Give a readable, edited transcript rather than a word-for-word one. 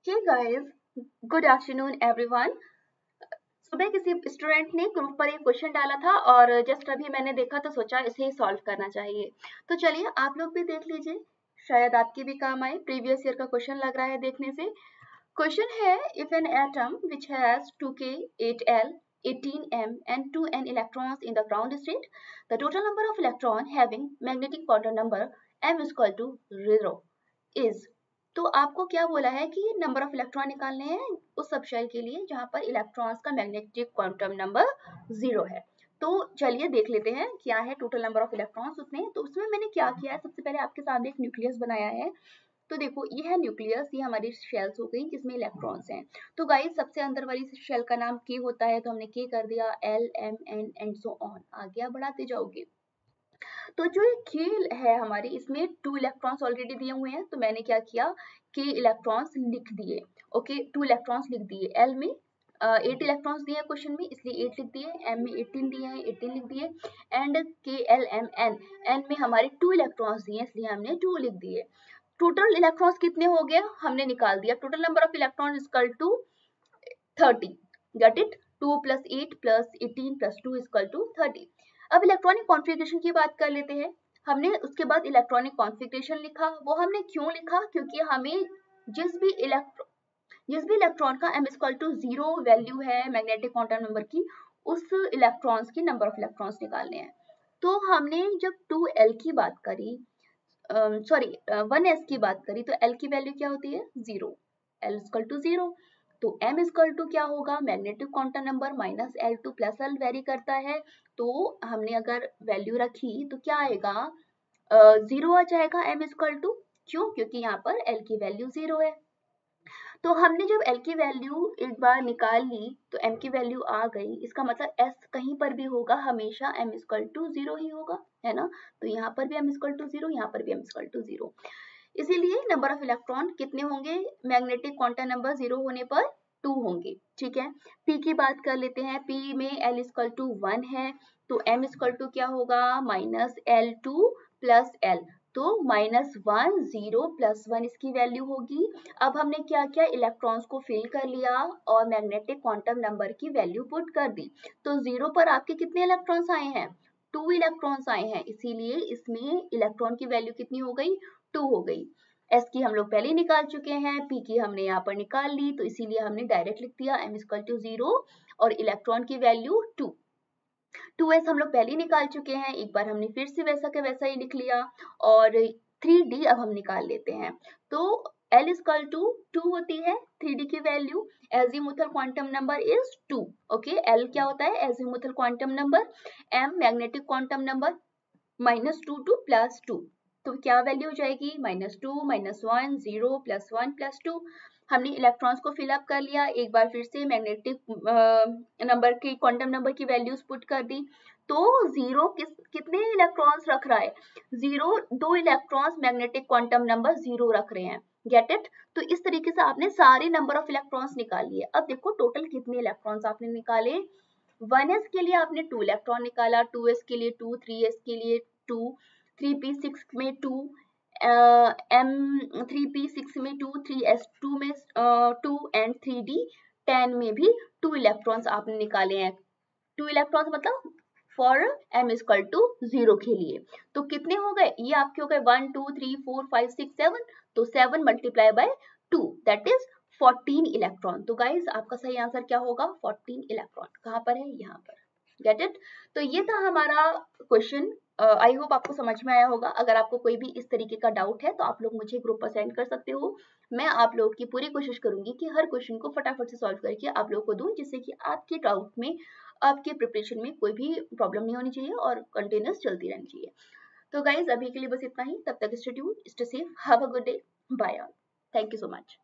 Hey guys, good afternoon everyone. सुबह किसी student ने ग्रुप पर एक क्वेश्चन डाला था और जस्ट अभी मैंने देखा तो सोचा इसे सॉल्व करना चाहिए। तो चलिए आप लोग भी देख लीजिए, शायद आपके भी काम आए। प्रीवियस ईयर का क्वेश्चन लग रहा है देखने से। क्वेश्चन है, if an atom which has 2k, 8l, 18m and 2n electrons in the ground state, the total number of electron having magnetic quantum number m is equal to 0 is। तो आपको क्या बोला है कि नंबर ऑफ इलेक्ट्रॉन निकालने हैं उस सब शेल के लिए जहां पर इलेक्ट्रॉन्स का मैग्नेटिक क्वांटम नंबर 0 है। तो चलिए देख लेते हैं क्या है टोटल नंबर ऑफ इलेक्ट्रॉन्स उतने। तो उसमें मैंने क्या किया है, सबसे पहले आपके सामने एक न्यूक्लियस बनाया है। तो देखो ये है न्यूक्लियस, ये हमारी शेल्स हो गई जिसमें इलेक्ट्रॉन्स हैं। तो गाइस सबसे अंदर वाली शेल का नाम के होता है, तो हमने के कर दिया, L M N and so on, आगे आप बढ़ाते जाओगे। तो जो ये खेल है हमारी, इसमें 2 इलेक्ट्रॉन्स ऑलरेडी दिए हुए हैं, तो मैंने क्या किया कि इलेक्ट्रॉन्स लिख दिए। ओके, 2 इलेक्ट्रॉन्स लिख दिए। एल में 8 इलेक्ट्रॉन्स दिए क्वेश्चन में, इसलिए 8 लिख दिए। एम में 18 दिए हैं, 18 लिख दिए। एंड के एल एम एन, एन में हमारे 2 इलेक्ट्रॉन्स दिए, इसलिए हमने 2 लिख दिए। टोटल इलेक्ट्रॉन्स कितने हो गए हमने निकाल दिया। Total number of electron equal to 30। Get it, 2 + 8 + 18 + 2 = 30। अब इलेक्ट्रॉनिक कॉन्फ़िगरेशन की बात कर लेते हैं। हमने उसके बाद इलेक्ट्रॉनिक कॉन्फ़िगरेशन लिखा। वो हमने क्यों लिखा, क्योंकि हमें जिस भी इलेक्ट्रॉन का m = 0 वैल्यू है मैग्नेटिक क्वांटम नंबर की, उस इलेक्ट्रॉन्स की नंबर ऑफ इलेक्ट्रॉन्स निकालने हैं। तो हमने जब 2l की बात करी, सॉरी 1s की बात करी, तो l की वैल्यू क्या होती है 0, l = 0। तो m = क्या होगा, magnetic quantum number -L2 + L very करता है। तो हमने अगर वैल्यू रखी तो क्या आएगा, 0 आ जाएगा m = क्यों, क्योंकि यहाँ पर l की वैल्यू 0 है। तो हमने जब l की वैल्यू एक बार निकाल ली तो m की वैल्यू आ गई, इसका मतलब s कहीं पर भी होगा हमेशा m = 0 ही होगा, है ना। तो यहाँ पर भी m = 0, यहाँ पर भी m = 0। इसीलिए नंबर ऑफ इलेक्ट्रॉन कितने होंगे मैग्नेटिक क्वांटम नंबर 0 होने पर, 2 होंगे। ठीक है, p की बात कर लेते हैं। p में l = 1 है, तो m = क्या होगा, -L2 + L। तो -1 0 + 1 इसकी वैल्यू होगी। अब हमने क्या किया, इलेक्ट्रॉन्स को फिल कर लिया और मैग्नेटिक क्वांटम नंबर की वैल्यू पुट कर दी। तो 0 पर आपके कितने इलेक्ट्रॉन्स आए हैं, 2 इलेक्ट्रॉन्स आए हैं, इसीलिए इसमें इलेक्ट्रॉन की वैल्यू कितनी हो गई, 2 हो गई। एस की हम लोग पहले निकाल चुके हैं, पी की हमने यहाँ पर निकाल ली, तो इसीलिए हमने डायरेक्ट लिख दिया m = 0 और इलेक्ट्रॉन की वैल्यू 2। 2s हम लोग पहले ही निकाल चुके हैं, एक बार हमने फिर से वैसा के वैसा ही लिख लिया। और 3d अब हम निकाल लेते हैं। तो l = 2 होती है 3d की value. Azimuthal quantum number is 2। Okay, l क्या होता है, azimuthal quantum number, m magnetic quantum number, -2 2 + 2। तो क्या वैल्यू हो जाएगी, -2 -1 0 + 1 + 2। हमने इलेक्ट्रॉन्स को फिल अप कर लिया, एक बार फिर से मैग्नेटिक नंबर की क्वांटम नंबर की वैल्यूज पुट कर दी। तो 0 कितने इलेक्ट्रॉन्स रख रहा है, 0 2 इलेक्ट्रॉन्स मैग्नेटिक क्वांटम नंबर 0 रख रहे हैं। Get it. तो इस तरीके से आपने सारे नंबर ऑफ इलेक्ट्रॉन्स निकाल लिए। अब देखो टोटल कितने इलेक्ट्रॉन्स आपने निकाले। 1s के लिए आपने 2 इलेक्ट्रॉन निकाला, 2s के लिए 2, 3s के लिए 2, 3p 6 में 2, m 3p 6 में 2, 3s 2 में 2 एंड 3d 10 में भी 2 इलेक्ट्रॉन्स आपने निकाले हैं। 2 इलेक्ट्रॉन्स मतलब फॉर m = 0 के लिए। तो कितने हो गए, ये आपके हो गए 1 2 3 4 5 6 7। तो 7 × 2 दैट इज 14 इलेक्ट्रॉन। तो गाइज आपका सही आंसर क्या होगा, 14 इलेक्ट्रॉन। कहाँ पर है, यहाँ पर। Get it. तो ये था हमारा क्वेश्चन। आई होप आपको समझ में आया होगा। अगर आपको कोई भी इस तरीके का डाउट है तो आप लोग मुझे ग्रुप पर सेंड कर सकते हो। मैं आप लोगों की पूरी कोशिश करूंगी कि हर क्वेश्चन को फटाफट से सॉल्व करके आप लोगों को दूं, जिससे कि आपके डाउट में, आपके प्रिपरेशन में कोई भी प्रॉब्लम नहीं होनी चाहिए और कंटिन्यूस चलती रहनी चाहिए। तो गाइज अभी के लिए बस इतना ही। तब तक stay tuned, stay safe, have a good day, bye all. Thank you so much.